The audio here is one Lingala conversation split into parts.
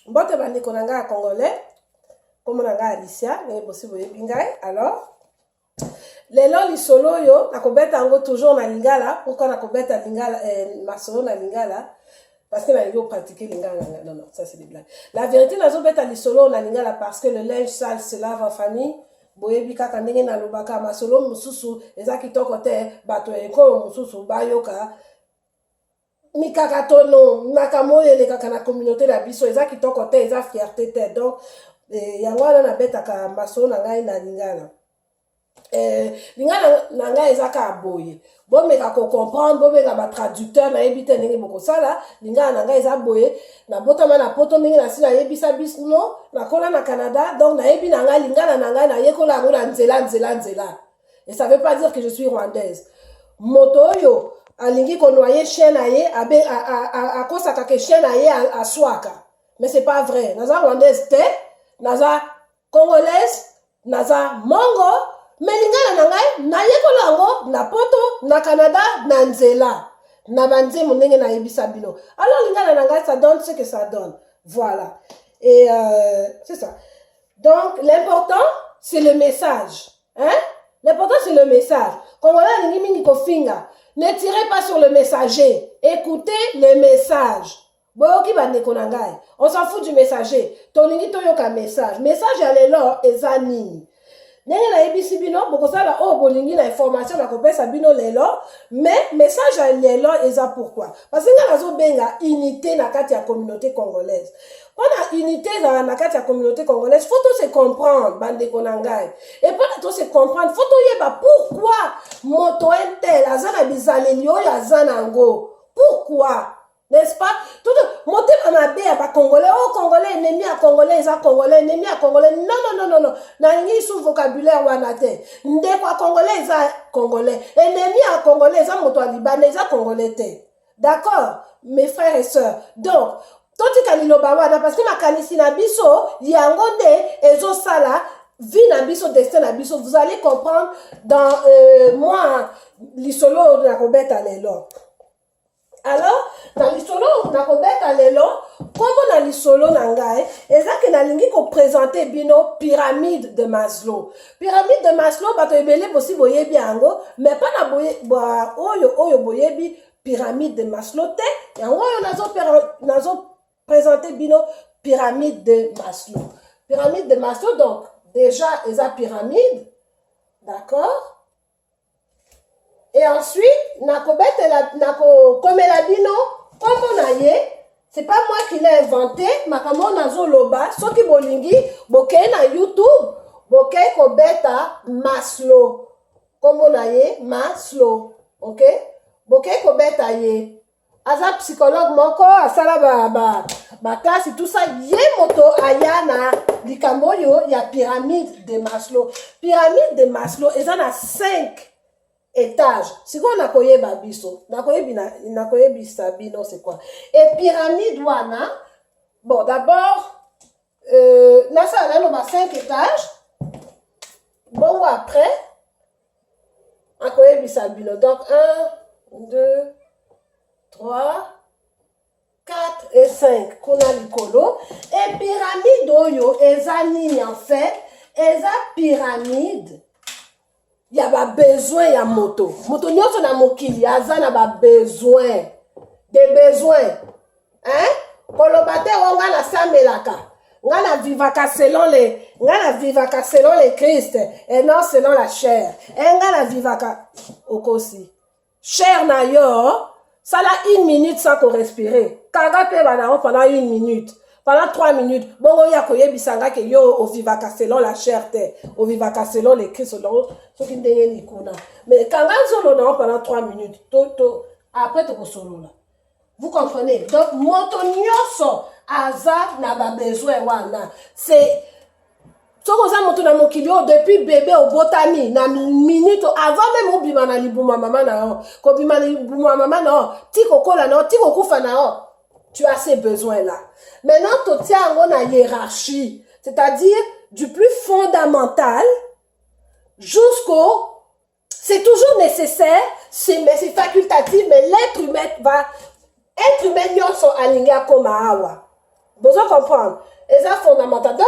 Mbote bande konanga congolais, comme nanga Alicia, mais possible bingai. Alors, lelo lisolo yo, nakobeta ango toujours na lingala. Pourquoi nakobeta lingala, masolo na lingala? Parce que na yo pratiquer lingala. Non, non, ça c'est des blagues. La vérité, nazo beta lisolo na lingala parce que le linge sale se lave en famille. Boyebi kaka ndenge na lobaka masolo mususu eza kitoko te bato ekolo mususu bayoka mikaka tono nakamoye le kaka na communauté la biso eza kitoko te eza fierté te donc yango wana na betaka masolo na ngai na lingala lingala na ngai eza ka boye bomeka ko comprendre bomeka ba traducteur na yebite ndenge bokosala lingala na ngai eza boye na botama na poto ndenge na sila yebisa bisno na kola na Canada donc na yebi na ngai lingala na ngai na yekola ngo na nzela et ça veut pas dire que je suis rwandaise moto yo alingi ko noyer chien na ye a kosaka ke chien na ye a swaka mais c'est pas vrai naza rwandaise te naza congolaise naza mongo mais lingala na ngai na yekola ngo na poto na Canada na nzela na banze monenge na yebisa bino alors lingala na ngai ça donne ce que ça donne voilà et c'est ça donc l'important c'est le message hein l'important c'est le message congolais lingi mingi ko finga ne tirez pas sur le messager écoutez le message boyoki bandeko na ngai on s'en fout du messager tolingi toyoka message ya lelo eza nini ndenge na yebisi bino bokosala oyo bolingi na information na kopesa bino lelo mais message ya lelo eza pourquoi parce que nga nazobenga unité na kati ya communauté congolaise mpona unité ezala na kati ya communauté congolaise faut to se comprendre bandeko na ngai et mpona to se comprendre faut toyeba pourquoi moto intel aza na bizaleli oyo aza nango pourquoi n'est-ce pas tout motema mabe ya bacongolais oh congolais ennemi ya congolais eza congolais ennemi ya congolais non nalingi sous vocabulaire wana te ndeko ya congolais eza congolais ennemi ya congolais eza moto ya libanais eza congolais te d'accord mes frères et sœurs donc totika liloba wana parce que makanisi na biso yango nde ezosala vie na biso destin na biso vous allez comprendre dans moi lisolo na kobeta lelo. Alors, dans l'isolo, na kobeta lelo, comme na l'isolo nangai, ezaki na lingi ko présenter bino pyramide de Maslow. Pyramide de Maslow, bato ebele bosi boyebi ango, mais pas na boye oyo boyebi pyramide de Maslow te, yango oyo nazo présenter bino pyramide de Maslow. Pyramide de Maslow, donc, déjà, eza pyramide, d'accord? Et ensuite, nako komela bino, comme na ye, c'est pas moi qui l'ai inventé, makamo nazo loba, soki bolingi, boke na YouTube, boke kobeta Maslow. Comme na ye, Maslow, ok? Boke kobeta ye. Aza psychologue moko, asala ba classe, tout ça, ye moto ayana, likambo yo, ya pyramide de Maslow. Pyramide de Maslow, eza na 5 étage. Si on a koye babiso, na koye bisabino, c'est quoi? Et pyramide wana, bon, d'abord, nasa on a 5 étages. Bon, après, on koye bisabino. Donc, 1, 2, 3, 4 et 5. Kuna likolo. Et pyramide oyo, eza nini en fait? Eza pyramide. Il y a ba besoin ya moto. Moto nyonso na mokili aza na ba besoin. Des besoins. Hein? Kolobate onga na samelaka. Nga na vivaka selon les Christ et non selon la chair. Nga na vivaka okosi. Chair na yo, ça la 1 minute sans qu'on respire. Kanga pe banao pendant 1 minute. Pendant 3 minutes, bon, il y a que bisanga que yo au vivaka selon la chair au vivaka selon les Christ selon ce qui n'est pas. Mais quand on solo pendant 3 minutes, après tu solo là. Vous comprenez? Donc moto nyonso aza na ba besoin wana. C'est ce qu'on a moto na mokilio depuis bébé au botami na minute avant même obima na libuma mama na ko bima na libuma mama na ti kokola na ti kokufa na tu as ces besoins-là. Maintenant, tu tiens en hiérarchie, c'est-à-dire du plus fondamental jusqu'au... C'est toujours nécessaire, mais c'est facultatif, mais l'être humain va... Être humain, nous sommes alignés comme Awa. Besoin comprendre. Et ça fondamental. Donc,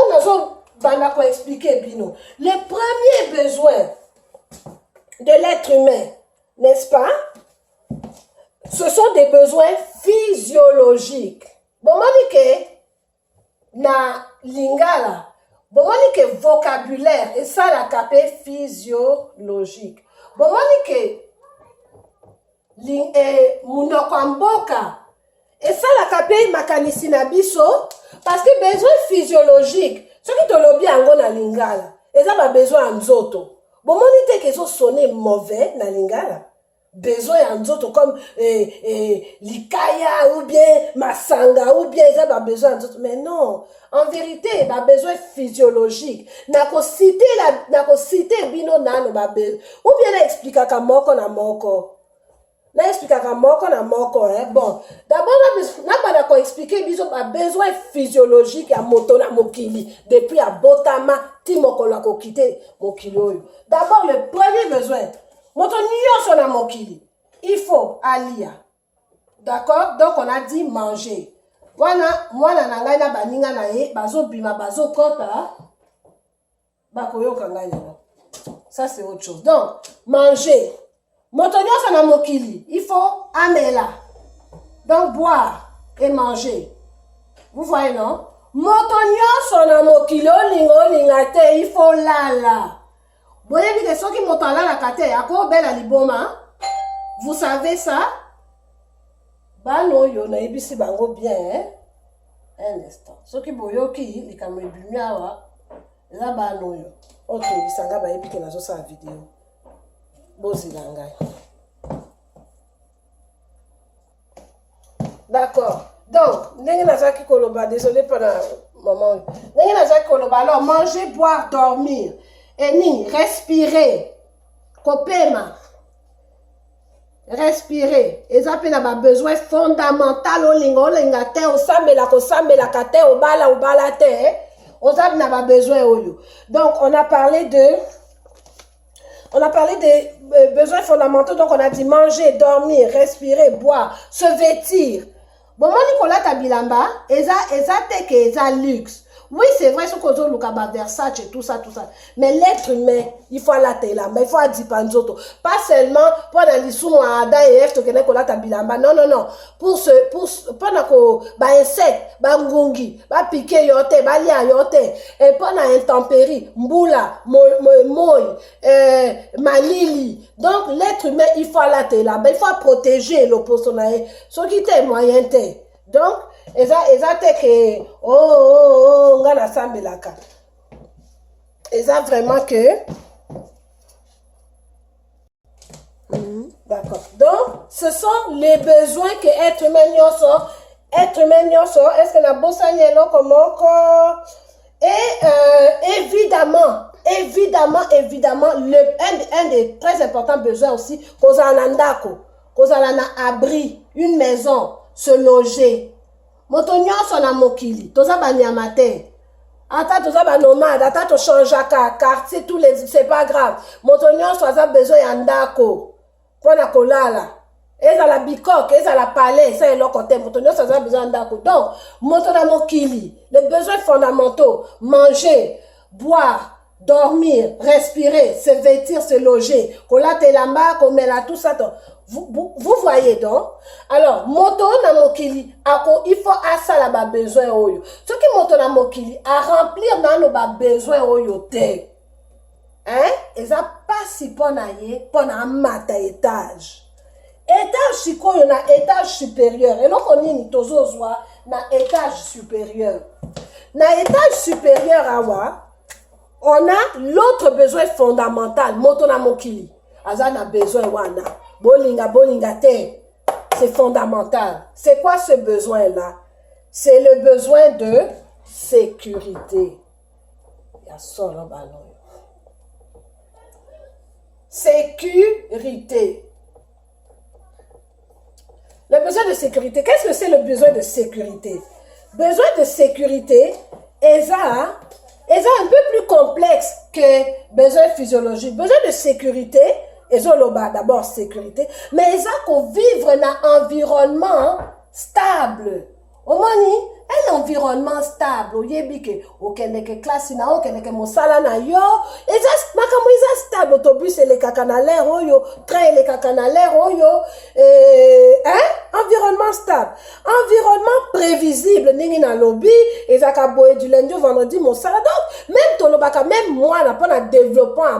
nous allons expliquer, Bino. Les premiers besoins de l'être humain, n'est-ce pas? Ce sont des besoins physiologiques. Bon, na lingala, bon, vocabulaire, et ça la capé physiologique. Bon, munokwamboka, et ça la capé makanisi na biso, parce que besoin physiologique, ce qui te lobby ango na lingala, et ça va besoin en zoto. Bon, que ça sonne mauvais na lingala. Besoin en d'autres comme likaya ou bien masanga ou bien ils ont besoin en d'autres, mais non, en vérité il a besoin physiologique nako citer bino nano ba besoin ou bien expliquer ka moko na moko hein. Bon, d'abord na ko expliquer biso ba besoin physiologique ya moto na mokili depuis à botama ti mokolo ko quitter mokili oyo. D'abord le premier besoin moto nyonso na mokili, il faut alia. D'accord? Donc on a dit manger. Wana mwana na ngai na baninga na ye bazo bima bazo kota bakoyoka ngai na. Ça c'est autre chose. Donc manger. Moto nyonso na mokili, il faut amela. Donc boire et manger. Vous voyez non? Moto nyonso na mokili olinga te, il faut lala. Vous savez ça? Bano yo na ibisi bango bien, hein? Un instant. Ce qui boyo ki li kamwe bimiawa, la bano yo. Ok, lisanga ba epike na zo sa vidéo. Bozi langai. D'accord. Donc, ndenge nazaki koloba, désolé pour le moment. Ndenge nazaki koloba, alors manger, boire, dormir. Et ni respirer, kopema, respirer. Et ça peut avoir besoin fondamental au linga te, au sambela kate, au bala te, au sab n'a pas besoin au lieu. Donc on a parlé des besoins fondamentaux. Donc on a dit manger, dormir, respirer, boire, se vêtir. Bon, moi Nicolas Tabilamba, eza te que eza luxe. Oui, c'est vrai, ce qu'on a le Versace et tout ça. Mais l'être humain, il faut la telamba, il faut la dipanzoto. Pas seulement pour dans les sous ada et efto que n'est ta bilamba. Non. Pour pendant ba insecte, ba ngungi, ba piqué yote, ba lia yote. Et pendant intempérie, mboula, moi, malili. Donc l'être humain, il faut la telamba, il faut protéger l'opposé. Ce qui est moyen te. Donc eza te que ngana sambelaka. Eza vraiment que d'accord. Donc ce sont les besoins que être humain nyonso est-ce que na bosanyelo comment et évidemment un des très importants besoins aussi kozala ndako, kozala na abri, une maison, se loger. Moto nyonso na mokili, toza banyama te. Ata toza ba nomade, ata to changeaka quartier tous les, c'est pas grave. Moto nyonso aza besoin ya ndako. Pona kolala. Eza la bikok, eza la palais, ça est l'autre côté. Moto nyonso aza besoin ya ndako. Donc, moto na mokili, les besoins fondamentaux, manger, boire, dormir, respirer, se vêtir, se loger. Kolate lamba, komela tout ça. Vous voyez donc. Alors, moto na mokili, il faut asa la ba besoin oyo. Ce qui moto na mokili, à remplir dans nos ba besoin oyo te. Hein? Et ça pas si ponaye, pona mata étage. Étage siko yo na étage supérieur. Et donc on ni tozo zwa na étage supérieur. Na étage supérieur awa, on a l'autre besoin fondamental, moto na mokili. Aza na besoin wana. Bolinga te. C'est fondamental. C'est quoi ce besoin-là? C'est le besoin de sécurité. Sécurité. Le besoin de sécurité. Qu'est-ce que c'est le besoin de sécurité? Besoin de sécurité est un peu plus complexe que besoin physiologique. Besoin de sécurité, d'abord sécurité, mais ils ont vivre dans un environnement stable. Au moins, un environnement stable oyebi ke okendeke classe na okendeke mosala na yo eza makambo eza stable autobus elekaka na l'air oyo train elekaka na l'air oyo environnement stable environnement prévisible ndenge na lobby ezaka boye du lundi au vendredi mosala donc même tolobaka même mwana mpona développement ya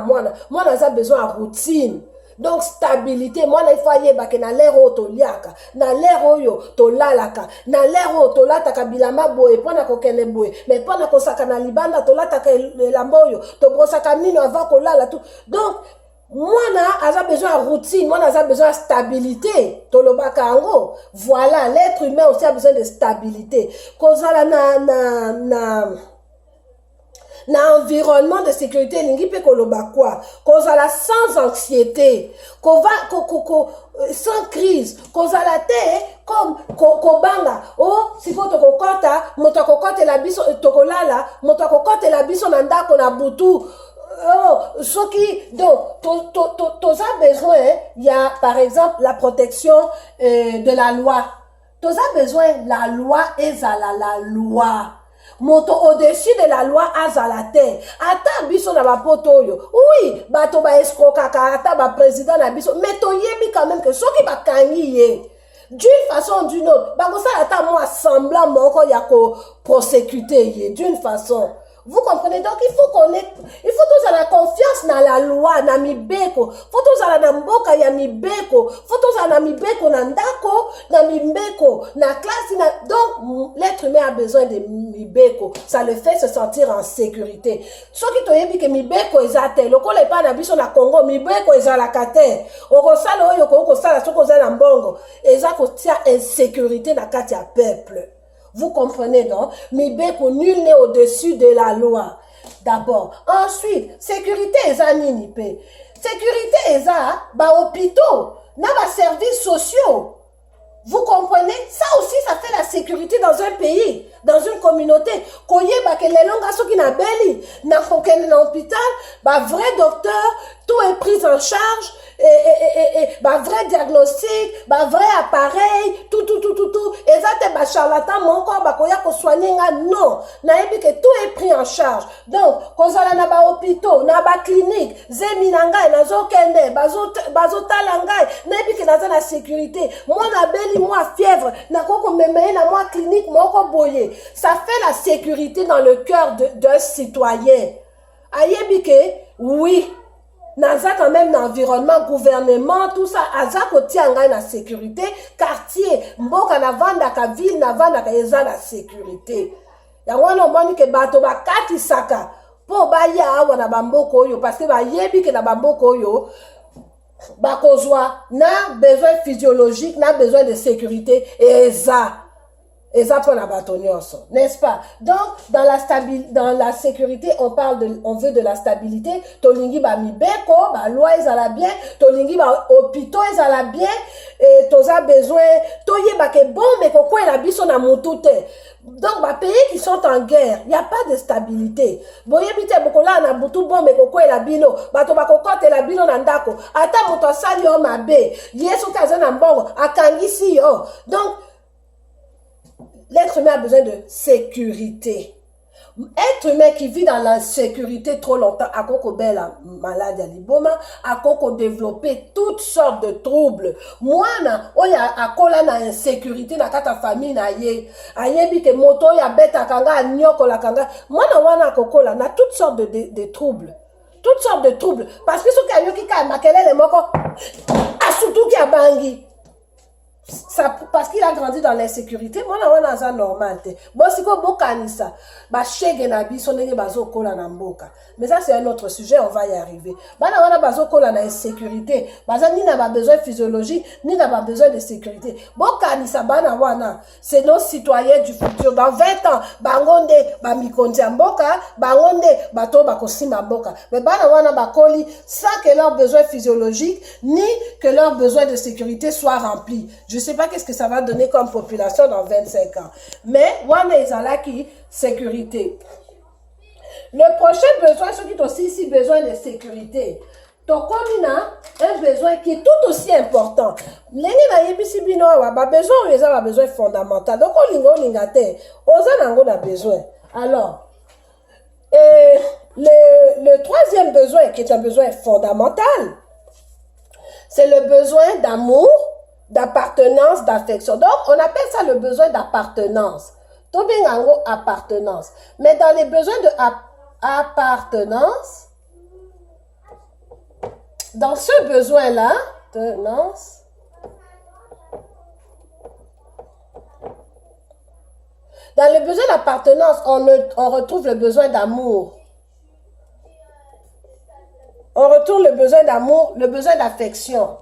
mwana aza besoin ya routine. Donc stabilité moi il faut yeba ke na l'air oyo toliaka na l'air oyo tolalaka na l'air oyo tolataka bilamba boye mpona kokende boye mais mpona kosaka na libanda tolataka elamba oyo tobrosaka mino avant kolala tout donc mwana aza besoin de routine mwana aza besoin de stabilité tolobaka yango voilà l'être humain aussi a besoin de stabilité kozala na environnement de sécurité lingi pe koloba quoi kozala sans anxiété sans crise kozala te comme kobanga siko tokokota moto akokotela biso tokolala moto akokotela biso na ndako na butu soki donc toza besoin il y a par exemple la protection de la loi toza besoin la loi ezala la loi moto au-dessus de la loi azala te ata biso na bapoto oyo oui bato ba escrokaka ata ba président na biso mais toyebi quand même que soki bakangi ye d'une façon ou d'une autre bakosala ata mwa semblant moko ya ko prosécuter ye d'une façon. Vous comprenez? Donc, il faut tous avoir confiance dans la loi, dans mibeko. Faut tous avoir dans mboka ya mibeko. Faut tous avoir dans mibeko, dans ndako, dans mibeko, dans classe. Donc, l'être humain a besoin de mibeko. Ça le fait se sentir en sécurité. Ce qui te dit que mibeko ezate, le kole pa na biso na Congo, mibeko ezalakate. Okosala oyo okosala soko za na mbongo. Ezako tia insécurité na kati ya peuple. Vous comprenez donc? Mibeko nul n'est au-dessus de la loi. D'abord. Ensuite, sécurité eza nini pe. Sécurité eza ba hôpitaux, na ba services sociaux. Vous comprenez? Ça aussi, ça fait la sécurité dans un pays, dans une communauté. Koyeba ke les longa soki na beli, na kokende na hôpital, ba vrai docteur, tout est pris en charge. Bah vrai diagnostic, bah vrai appareil, tout. Et ça te bah charlatan, mon corps, bah koya ko soigner non. Naebi que tout est pris en charge. Donc, kozala na ba hôpitaux, na ba clinique, zemi nangai, na zo kende, bazo talangai, naebi que na la sécurité. Moi na beli, moi fièvre, na koko memeye na moi clinique, moko boye. Ça fait la sécurité dans le cœur d'un citoyen. Ayebi que, oui. Naza quand même l'environnement, gouvernement, tout ça, aza koti anga na sécurité, quartier, mboka na vanda ka ville, na vanda ka eza na sécurité. Ya wana mboni ke bato ba kati saka, po ba ya awa na bamboko oyo, parce que ba yebi ke na bamboko oyo, ba kozwa, na besoin physiologique, na besoin de sécurité, et ça pour la bâtonnière, n'est-ce pas? Donc, dans la sécurité, on veut de la stabilité. Tolingi ba mibeko, ba loi ezala bien, tolingi ba hôpitaux ezala bien, et toza besoin, toye ba ke bon, mais koko la biso na mutute. Donc, ba pays qui sont en guerre, il n'y a pas de stabilité. Boye bite bokola na butu bon, mais koko la bino, bato ba kokote la bino na ndako, ata moto sali yo mabe, yesu kaza na mbongo, akangisi yo. Donc, l'être humain a besoin de sécurité. Être humain qui vit dans l'insécurité trop longtemps, à koko belle maladie à liboma, à koko développer toutes sortes de troubles. Mwana, oya akola na insécurité na kata famille na ye. Ayebi ke moto ya beta kanga, nyoko la kanga. Mwana wana kokola na toutes sortes de troubles. Toutes sortes de troubles. Parce que ce qui a yoki ka makelele moko, asutu ki abangi. Ça, parce qu'il a grandi dans l'insécurité, moi na wana normal te. Bon siko bokanisa, ba shege na biso ndenge bazo kola na mboka. Mais ça c'est un autre sujet, on va y arriver. Bana wana bazo kola na insécurité, baza ni na ba besoin physiologique, ni na ba besoin de sécurité. Bokanisa bana wana, c'est nos citoyens du futur. Dans 20 ans, bangonde ba mikondi mboka, bangonde bato ba kosima mboka. Mais bana wana bakoli sans que leurs besoins physiologiques ni que leurs besoins de sécurité soient remplis. Je ne sais pas qu'est-ce que ça va donner comme population dans 25 ans. Mais, wana ezala qui sécurité. Le prochain besoin, ceux qui ont aussi besoin de sécurité. tokomi na un besoin qui est tout aussi important. Ndenge na yebisi bino awa ba besoin oyo eza ba besoin fondamental. Donc olinga te, oza nango na besoin. Alors le troisième besoin qui est un besoin fondamental, c'est le besoin d'amour, d'appartenance, d'affection. Donc on appelle ça le besoin d'appartenance. Tobengango appartenance. Mais dans les besoins de appartenance, dans ce besoin-là, tenance, dans le besoin d'appartenance, on retrouve le besoin d'amour. On retrouve le besoin d'amour, le besoin d'affection.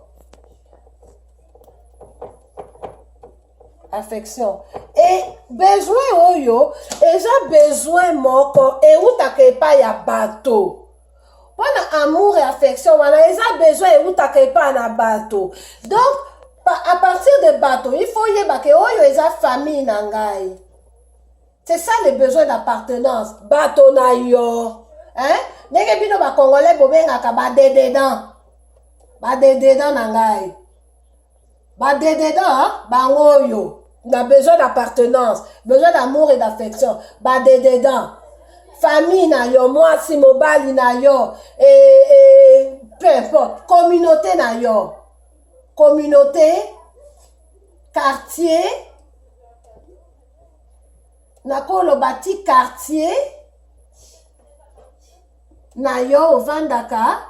Affection. Et besoin oyo, eza besoin moko, et ou takepa ya bateau. Pendant amour et affection, voilà, ils ont besoin et vous t'accueillez pas na bateau. Donc, à partir de bateau, il faut y avoir que ils ont famille nangai. C'est ça le besoin d'appartenance. Bateau na yo, hein? Nege bino ba Congolais bobenga ka ba dedan nangai. Ba dedan, ba ngoyo. On a besoin d'appartenance, besoin d'amour et d'affection. Ba dedan. Famille na yo, moi si mobile na yo, et peu importe, communauté na yo, communauté, quartier, nakolo bati quartier, na yo ovandaka,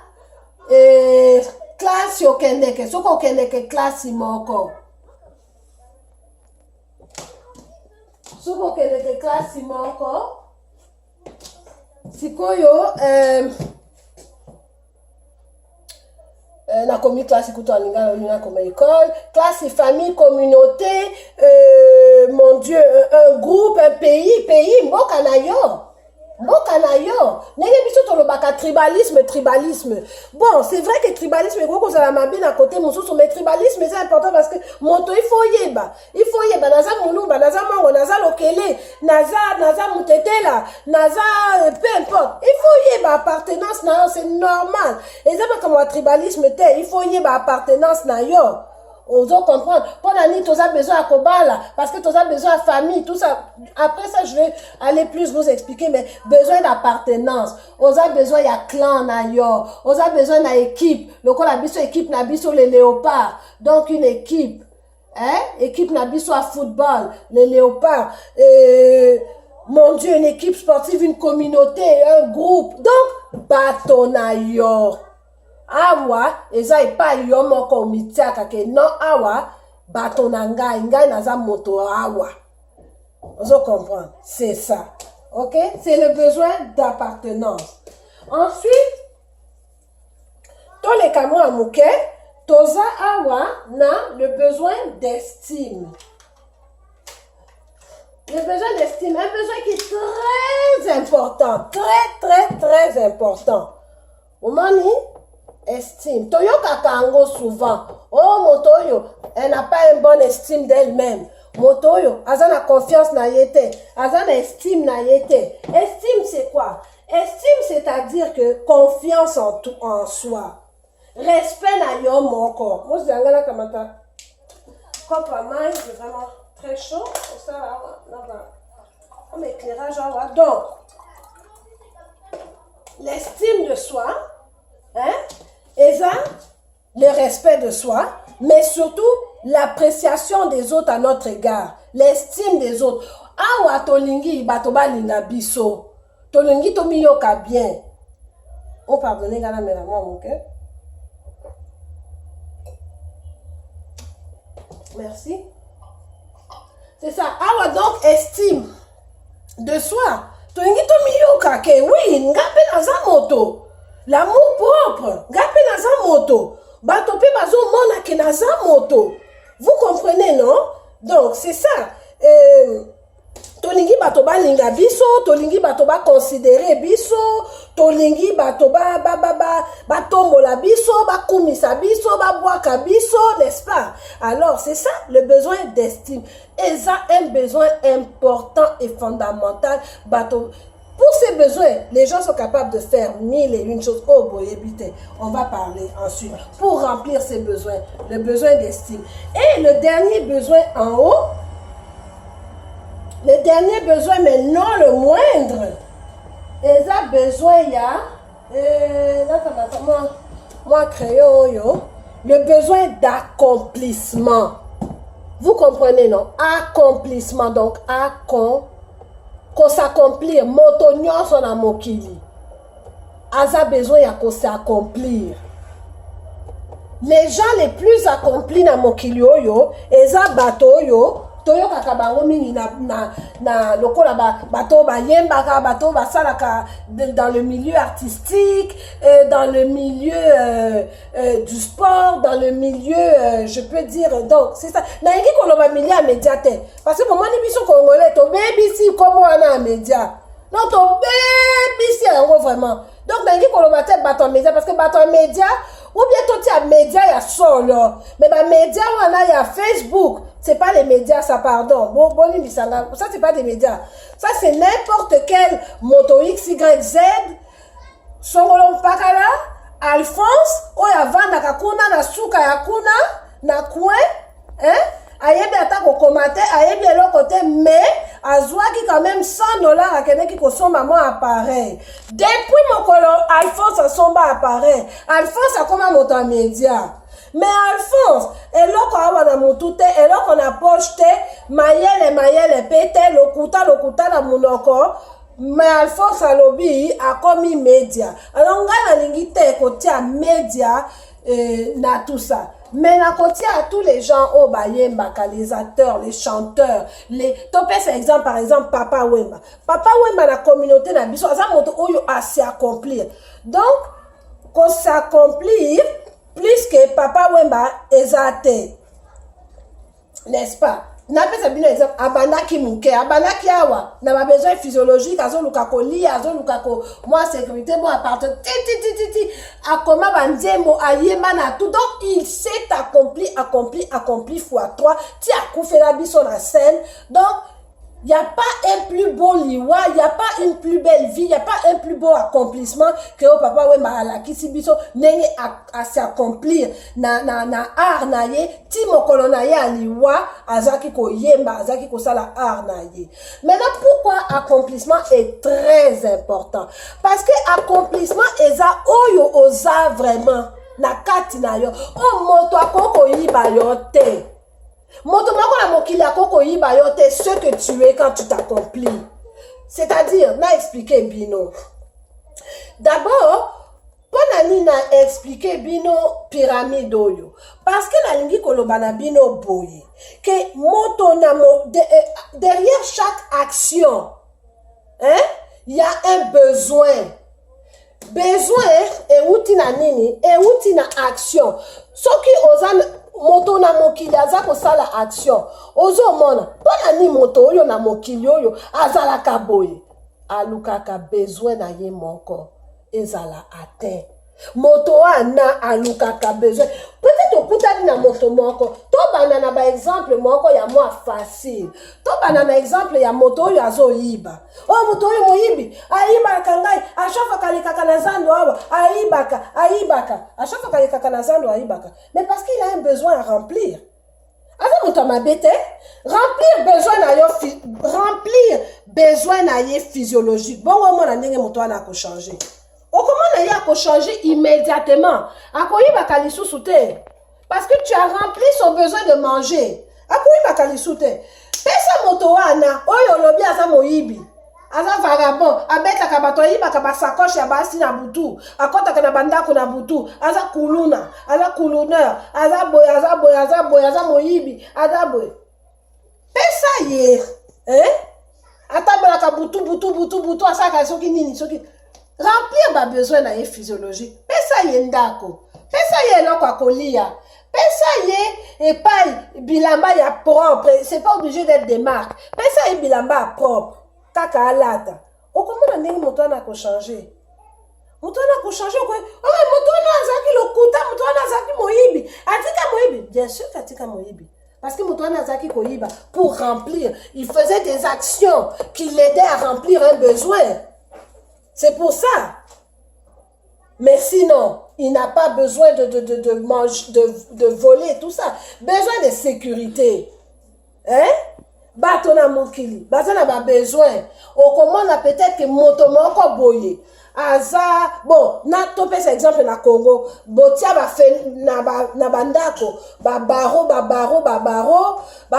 et classe yo kendeke, soko kendeke classe moko. Soko kendeke classe moko. Sikoyo, na komi classe kutoalinga comme école, classe, famille, communauté, mon Dieu, un groupe, un pays, mboka na yo. Nenge biso tolobaka tribalisme. Bon, c'est vrai que tribalisme est gros la mabine à côté mususu, mais tribalisme c'est important parce que moto il faut yeba naza mulumba, naza mongo, naza lokele, naza mutetela, naza peu importe. Il faut yeba appartenance na yo, c'est normal. Et ça pas comme un tribalisme te, il faut yeba appartenance na yo. Aux autres comprendre. Pendant ni tous a besoin à Kobala, parce que tous a besoin à famille, tout ça. Après ça, je vais aller plus vous expliquer, mais besoin d'appartenance. Aux a besoin y a clan na yo. Aux a besoin na équipe. Le quoi la biso équipe na biso les léopards. Donc une équipe, hein? Équipe na biso à football, les léopards. Mon Dieu, une équipe sportive, une communauté, un groupe. Donc bateau na yo. Awa, eza ipa yo moko umitiaka ke non awa, bato na ngai naza moto awa. Vous comprenez? C'est ça. Ok? C'est le besoin d'appartenance. Ensuite, tous les camo amouke, toza awa na le besoin d'estime. Le besoin d'estime, un besoin qui est très important. Très important. Omani? Estime. Toyoka kango souvent. Oh, motoyo, elle n'a pas une bonne estime d'elle-même. Motoyo, azana confiance na yete. Azana estime na yete. Estime, c'est quoi? Estime, c'est-à-dire que confiance en soi. Respect na yo moko. Moi, je dis, angana kamata. Copa main, c'est vraiment très chaud. Ça, là, comme éclairage, donc, l'estime de soi, hein? Et ça, le respect de soi, mais surtout l'appréciation des autres à notre égard, l'estime des autres. Awa tolingi batoba linga biso, tolingi tomiyoka bien. On pardonne gana mena moi mon cœur. Merci. C'est ça. Awa donc estime de soi. Tolingi tomiyoka ke oui, ngape na za moto. L'amour propre, gape naza moto, batope bazo mona ke naza moto. Vous comprenez, non? Donc, c'est ça. Tolingi batoba linga biso, tolingi batoba considérer biso, tolingi batoba batombola biso, bakumisa biso, babwaka biso, n'est-ce pas? Alors, c'est ça, le besoin d'estime. Et ça, un besoin important et fondamental. Bato. Pour ces besoins, les gens sont capables de faire mille et une choses. Oh, boyébité, on va parler ensuite. Pour remplir ces besoins, le besoin d'estime. Et le dernier besoin en haut, le dernier besoin, mais non le moindre, ils ont besoin, il y a, là, ça va, moi, crayon, yo, le besoin d'accomplissement. Vous comprenez, non? Accomplissement, donc, qu'on s'accomplir. Motonyon son amokili. Aza besoin de s'accomplir. Les gens les plus accomplis dans mokili yo, eza bato yo, toyo kakabango mingi na lokola bato ba yembaka, bato ba salaka dans le milieu artistique, dans le milieu du sport, dans le milieu, je peux dire, donc c'est ça. Na yeki koloba milieu médiateur. Parce que pour moi ni biso congolais to BBC comme on a média. Non to BBC yango vraiment. Donc na yeki koloba te bato média parce que bato média ou bien toi tu as média ya solo. Mais ba média on a ya Facebook. C'est pas les médias, ça, pardon. Bon, ça, c'est pas des médias. Ça, c'est n'importe quel moto X, Y, Z. Songolon Pakala, Alphonse, Oyavan, Nakakuna, Nasuka, Yakuna, Nakwe, hein? Ayebi attaque au commentaire, ayebi l'autre côté, mais Azwa qui quand même $100 à quelqu'un qui consomme maman appareil. Depuis mon colon, Alphonse a son bas appareil. Alphonse a comme un moto média. Mais Alphonse, et là qu'on a moutouté, et là qu'on a pocheté, mayele, pété, lokuta, la monoko, mais Alphonse a lobby, a commis média. Alors, on a l'ingité, côté à média, na tout ça. Mais à côté à tous les gens, oh, bayembaka, les acteurs, les chanteurs, les, topé, c'est exemple, par exemple, Papa Wemba. Papa Wemba, la communauté, na biso, ça montre, oh, à s'accomplir. Donc, qu'on s'accomplir, plus que Papa Wemba ezate, n'est-ce pas? N'a pas sabino exemple abanaki muke, abanaki awa, n'a pas besoin physiologique, azo lukako li, azo lukako moi sécurité, moi appartenance, a comment bandiemo ayema na tout. Donc il s'est accompli fois 3, ti a koufé la biso na scène. Donc il n'y a pas un plus beau liwa, il n'y a pas une plus belle vie, il n'y a pas un plus beau accomplissement que au papa Wemba ala kisibiso nenge à s'accomplir na art na ye ti mokolo na ye aliwa azaki ko yemba azaki ko sala art na ye. Maintenant pourquoi accomplissement est très important? Parce que accomplissement eza oyo oza vraiment na kati na yo. O moto akoko yiba yo te. Ce que tu es quand tu t'accomplis. C'est-à-dire, n'a expliqué Bino. D'abord, Ponani n'a expliqué Bino pyramide oyo. Parce que la lingi kolobana Bino boye. Que derrière chaque action, hein, il y a un besoin. Besoin et outil na nini et outil na action. Ce qui osan moto na mokili aza kosala action ozo mona pona ni moto oyo na mokili oyo azala kaboye alukaka besoin na ye moko ezala atteint moto ana alukaka besoin peut-être okutani na moto moko to banana ba exemple moko ya moi facile to banana exemple ya moto oyo azo yiba oh moto oyo moyibi ayibaka ngai ashafa kalikaka na zando awa ayibaka ashafa kalikaka na zando ayibaka mais parce qu'il a un besoin à remplir. Avant moto mabete remplir besoin na ye physiologique bon moi na ndenge moto ana ko changer. Comment il a changer immédiatement? Parce que tu as rempli son besoin de manger. Pesa moto wana, oyo lobi aza moyibi. Aza vagabond, abeta kabato yiba kabasakoche ya basi na butu. Akota kana bandako na butu. Aza kuluna, aza kuluneur, aza boy, aza moyibi, aza boy. Pesa ye, Atabela ka butu, asaka soki nini, soki. Remplir ma besoin na ye physiologique. Pesa ye ndako. Pesa ye eloko akolia. Pesa ye epai bilamba ya propre. C'est pas obligé d'être des marques. Pesa ye bilamba propre. Kaka alata. Okomona ndenge moto ana ko changer. Moto ana ko changer ko. Oh moto ana azaki lokuta, moto ana azaki moyibi. Atika moyibi. Bien sûr katika moyibi. Parce que moto ana azaki koyiba pour remplir, il faisait des actions qui l'aidaient à remplir un besoin. C'est pour ça. Mais sinon, il n'a pas besoin de voler, tout ça. Besoin de sécurité. Hein? Batona mokili. Batona ba besoin. Au commande peut-être que motomoko boye. Aza, bon, na topé cet exemple na Congo. Botia ba fe na bandako. Ba baro, ba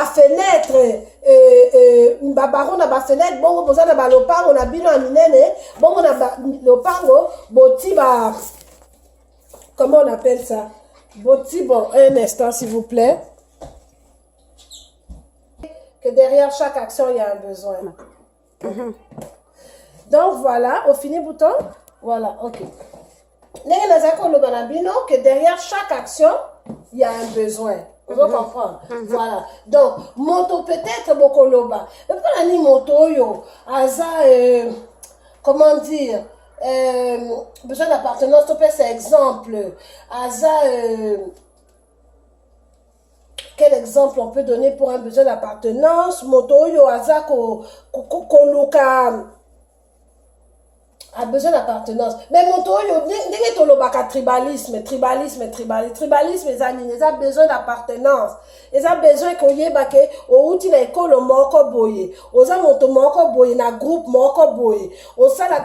fenêtre. Ba baro na ba fenêtre. Bongo boza na ba lopango na bino aminene. Bongo na ba lopango. Boti ba. Comment on appelle ça? Boti, bon, un instant s'il vous plaît. Que derrière chaque action, il y a un besoin. Donc voilà, au fini bouton. Voilà, ok. Que derrière chaque action, il y a un besoin. Vous comprenez? Voilà. Donc, moto peut-être beaucoup loba. Mais pas la moto yo. Aza, comment dire? Besoin d'appartenance, c'est exemple. Aza, quel exemple on peut donner pour un besoin d'appartenance? Moto yo aza koluka a besoin d'appartenance. Mais moto yo ndenge tolobaka tribalisme, ils ont besoin d'appartenance. Ils ont besoin koyeba ke outi na ekolo moko boye. Oza moto moko boye na groupe moko boye. Oza na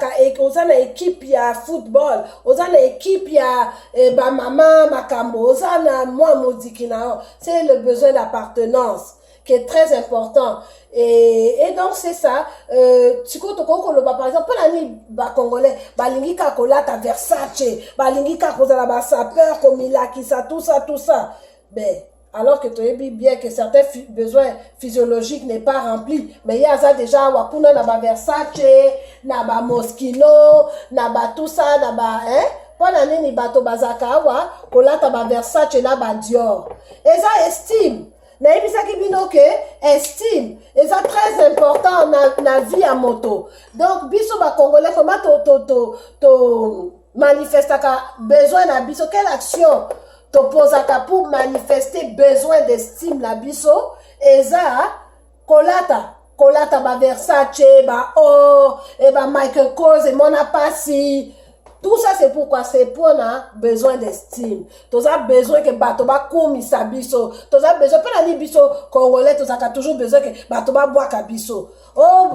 équipe ya football, oza na équipe ya ba mama makambo, oza na moi modiki na. C'est le besoin d'appartenance qui est très important. Et donc c'est ça. Par exemple, les Congolais, balingi kakola ta Versace, balingi kakola ba sapeur comme il a qui ça, tout ça. Ben, alors que tu es bien que certains besoins physiologiques n'est pas remplis, mais il y a ça déjà wakuna na ba Versace, na ba Moschino, na ba tout ça, na ba hein. Pendant nini bato bazaka wa kola ta ba Versace na ba Dior. Et ça estime. Mais estime, et c'est très important dans la vie à moto. Donc, biso ba Congolais, comment to manifester besoin na biso, quelle action to posaka pour manifester besoin d'estime la biso, et ça, kolata ba Versace, ba or, et ba Michael Kors, et Mona Passi. Tout ça, c'est pourquoi? C'est pour un besoin d'estime. Tu as besoin que Batoba koumi sa biso. Tu as besoin, pas la biso congolais, tu as toujours besoin que Batoba boit ka biso. Oh,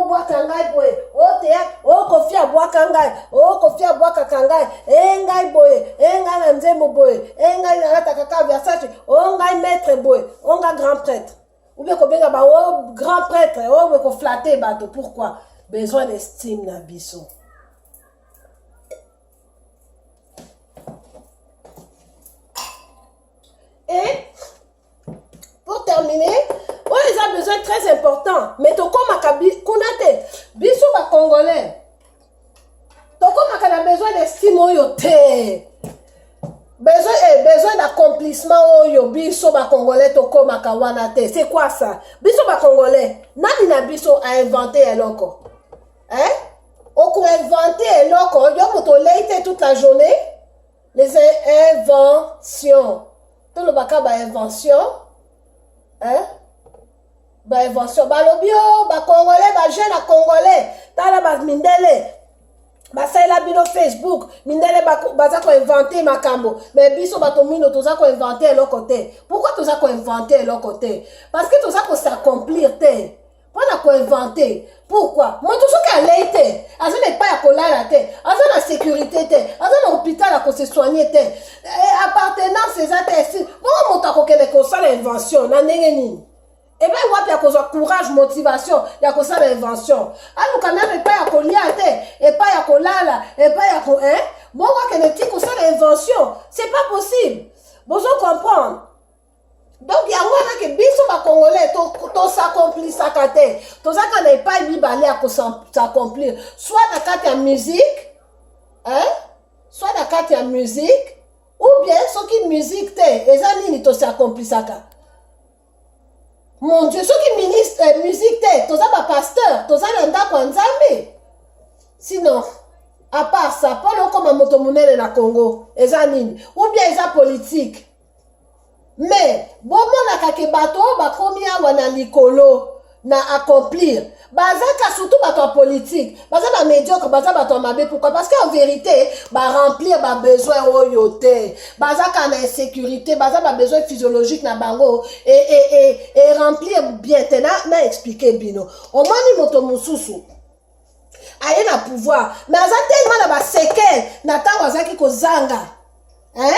bois kangai boy. Oh, théâtre. Oh, kofi a bois kangai. Oh, kofi a bois kangai. Engai boy. Engai nzembo boy. Engai nalata kaka Versace. Oh, ngai maître boy. Oh, ngai grand prêtre. Ou bien ko benga ba oh, grand prêtre. Oh, ko flatter bato. Pourquoi? Besoin d'estime na biso. Et pour terminer, ils ont besoin très important. Mais tu comme kunate, biso ba Congolais. Tu comme a besoin d'estime yote. Besoin d'accomplissement yo biso ba Congolais to comme kawanate. C'est quoi ça? Biso ba Congolais. Nani na biso a inventé eloko. Hein? On a inventé eloko, yo moto leite toute la journée. Les inventions. Tout le baka ba invention, hein? Ba invention, ba lobio, ba Congolais, ba jeune à Congolais, tala ba mindele, ba saila bino Facebook, mindele ba za ko inventer makambo, mais biso ba tomino to za ko inventer l'autre côté. Pourquoi to za ko inventer l'autre côté? Parce que to za ko s'accomplir te. Pas ko inventer. Pourquoi? Moi tout ce qu'elle a été, elle n'est pas à coller la tête, elle a la sécurité, elle a l'hôpital à se soigner, appartenance c'est ça, bon mon tako qu'elle est comme ça l'invention, na nengeni. Et bien ouais il y a courage, motivation, il y a comme ça l'invention. Alors quand même pas à coller la tête, et pas à coller là, et pas à coller, hein? Bon moi qu'elle est comme ça l'invention, c'est pas possible. Vous comprenez? Donc, il y a un que biso ba Congolais, to s'accomplir sa kate. To ça qu'on n'est pas libéré à s'accomplir. Soit dans la carte musique, hein? Soit dans la carte musique, ou bien ce qui musique te. Et ça, ni to s'accomplir sa kate. Mon Dieu, ceux qui ministre musique te, to ça ba pasteur, to ça nanda kwa nzambe. Sinon, à part ça, pas le comme moto monene na Congo. Et ça nini. Ou bien ça politique. Mais, bon, mon akake bato, ba komi awa na likolo. na accomplir. Bazaka surtout bato politique, bazaka médiocre, bazaka bato mabe. Pourquoi? Parce qu'en vérité, ba remplir ba besoin oyote, bazaka na insécurité, bazaka ba besoin physiologique na bango et remplir bien. Na expliquer bino. Au moins ni moto mususu. Aye na pouvoir, mais aza tellement na ba séquelle, na tango azaki ko zanga. Hein?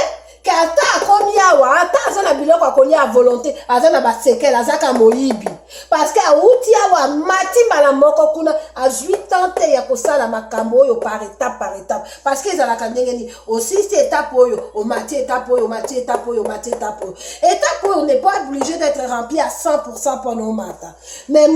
Ata akomi awa, ata aza na biloko akoli à volonté, aza na ba séquelle, azaka moyibi. Parce que auti awa mati mbala moko kuna azwi tante ya kosala makambo oyo par étape. Parce que ezalaka ndenge ni aussi cette étape oyo, au mati étape oyo, mati étape oyo, mati étape oyo. Étape oyo n'est pas obligé d'être rempli à 100% pour nos matin. Mais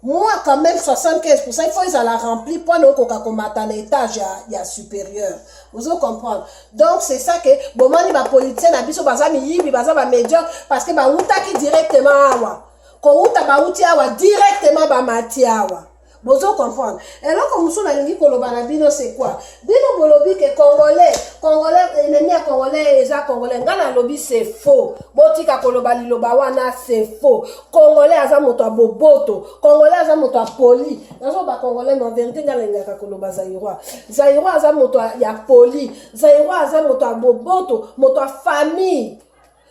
moi, quand même, 75%, il faut qu'ils la remplir pour nous qu'on un étage ya supérieur. Vous allez comprendre. Donc, c'est ça que, bon, mani ba politicien na biso baza miyibi, baza ba médiocre, parce que ba uta ki directement awa. Ko uta ba uti awa, directement ba mati awa. Vous allez comprendre. Et là, comme nous avons koloba na bino, c'est quoi? Bino bolobi que Congolais, ennemi à Congolais, eza Congolais. Ngana lobby, c'est faux. Botika koloba liloba wana, c'est faux. Congolais, aza moto a boboto. Congolais, aza moto a poli. Nazo ba Congolais, mais en vérité, ngana ngaka koloba Zaïrois. Zaïrois, aza moto ya poli. Zaïrois, aza moto a boboto. Moto a famille.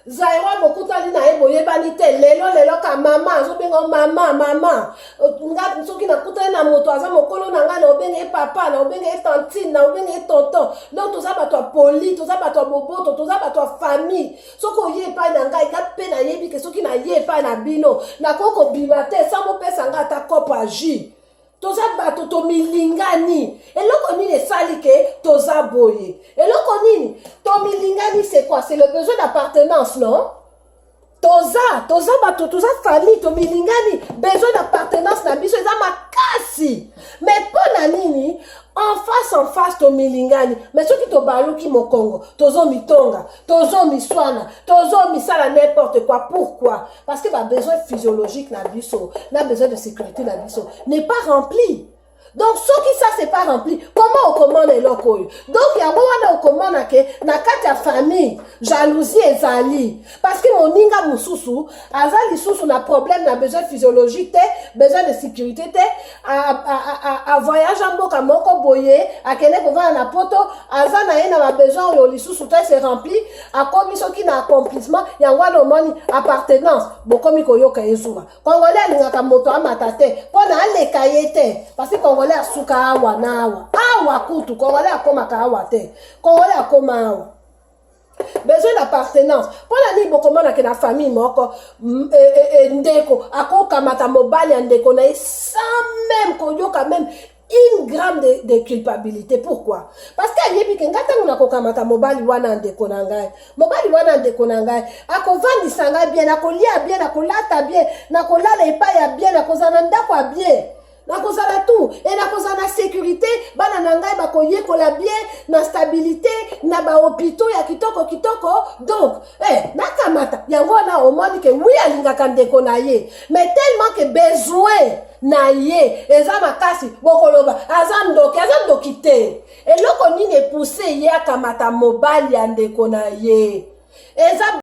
Zaïrois bokutali na ebo yebani te lelo ka mama zo bengo mama nga soki na kutali na moto aza mokolo na nga na obenge papa na obenge tantine na obenge tonton donc toza bato poli toza bato boboto toza bato famille soko ye pa na nga ka pe na yebi ke soki na ye pa na bino na koko bima te samo pesa nga ta kopa ji toza bato to milingani eloko nini esali ke toza boye eloko nini to milingani c'est quoi? C'est le besoin d'appartenance, non? Toza bato toza famille to milingani besoin d'appartenance na biso eza makasi mais pona nini en face to milingani mais soki to baluki mokongo tozo mitonga tozo miswana tozo misala n'importe quoi. Pourquoi? Parce que ba besoin physiologique na biso na besoin de sécurité na biso n'est pas rempli. Donc, ce qui ça c'est pas rempli, comment on commande les locaux? Donc, il y a un commande na kati famille, jalousie et zali. Parce que mon ninga mususu, azali susu na problème, na besoin physiologique, besoin de sécurité, à voyage en boka moko boye, à kene kova na poto, azana na besoin yo li susu c'est rempli, à commission qui na accomplissement, y a un moni appartenance, bokomi koyoka ezuma. Congolais lingaka moto amatate, pona ale kayete, parce que Congolais asuka awa na awa kutu Congolais akoma ka awa te Congolais akoma awa besoin d'appartenance pona ni bokomana ke na famille moko ndeko akokamata mobali ndeko na sans même koyoka même une gramme de culpabilité. Pourquoi? Parce que yebi ke ngata nguna kokamata mobali wana ndeko na ngai mobali wana ndeko na ngai akovandisa ngai bien akolia bien akolata bien nakolala epai ya bien akozana ndako ya bien na kozala tout et na kozala sécurité bana na ngai bakoyekola bien na stabilité na ba hôpitaux ya kitoko donc nakamata yango na omoni ke oui alingaka ndeko na ye mais tellement que besoin na ye eza makasi bokoloba aza ndoki te eloko nini poussé ye akamata mobali ya ndeko na ye eza